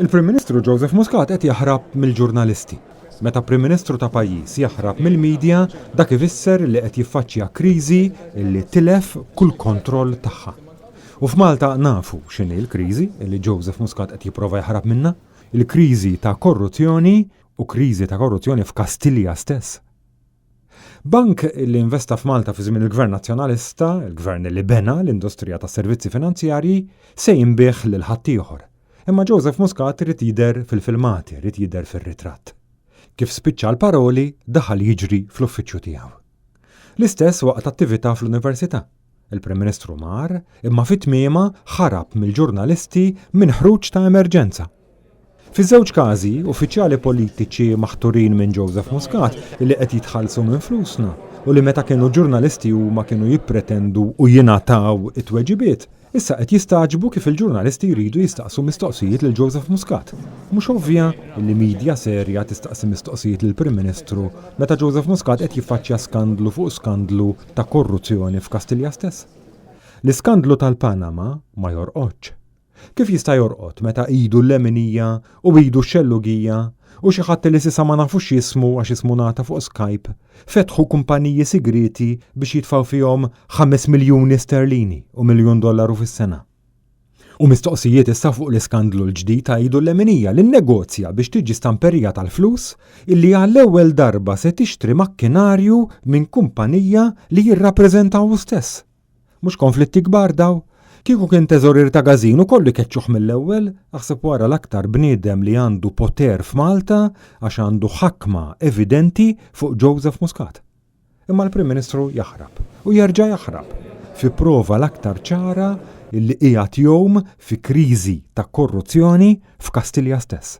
Il-Prim Ministru Joseph Muscat qed jaħrab mill-ġurnalisti. Meta Prim Ministru ta' pajjiż jaħrab mill-medja, dak ifisser li qed jiffaċċja kriżi li tilef kull kontroll tagħha. U f'Malta nafu x'inhi l-kriżi li Joseph Muscat qed jipprova jaħrab minnha, il-kriżi ta' korruzzjoni u kriżi ta' korruzzjoni f'Kastilja stess. Bank li investa f'Malta fi żmien il-Gvern Nazzjonalista, il-Gvern li bena l-industrija tas servizzi finanzjarji, se jinbih lil ħaddieħor. Imma Joseph Muscat rid jidher fil-filmati, rid jidher fir-ritratt. Kif spiċċa l-paroli daħal jiġri fl-uffiċċju tiegħu. L-istess waqt attività fl-Università. Il-Prim Ministru mar, imma fit-tmiema ħarab mill-ġurnalisti minn ħruġ ta' emerġenza. Fiż-żewġ każi, uffiċjali politiċi maħturin minn Joseph Muscat li qed jitħallsu minn flusna u li meta kienu ġurnalisti huma kienu jippretendu u jingħataw it-tweġibiet, issa qed jistaġbu kif il-ġurnalisti jridu jistaqsu mistoqsijiet lil Joseph Muscat. Mhux ovvja li midja serja tistaqsi mistoqsijiet lil Prim Ministru meta Joseph Muscat qed jiffaċċja skandlu fuq skandlu ta' korruzzjoni f'Kastilja stess. L-iskandlu tal-Panama ma jorqodx. Kif jista' jorqod meta idu l-leminija u idu x-xellugija u xi ħadd li s'issa ma nafux jismu għax ismu nagħta fuq Skype fetħu kumpaniji sigriti biex jitfgħu fihom 5 miljuni sterlini u $1 miljun fis-sena. U mistoqsijiet issa fuq l-iskandlu l-ġdid ta' idu l-leminija li nnegozja biex tiġi stamperija tal-flus illi għall-ewwel darba se tixtri makkinarju minn kumpanija li jirrappreżentaw stess. Mhux konflitti kbar daw? Kieku kien teżorir ta' gażin u kollu keċċuh mill-ewwel, aħseb wara l-aktar bniedem li għandu poter f'Malta għax għandu ħakma evidenti fuq Joseph Muscat. Imma l-Prim Ministru jaħrab u jerġa' jaħrab fi prova l-aktar ċara illi qiegħed jowm fi kriżi ta' korruzzjoni f'Kastilja stess.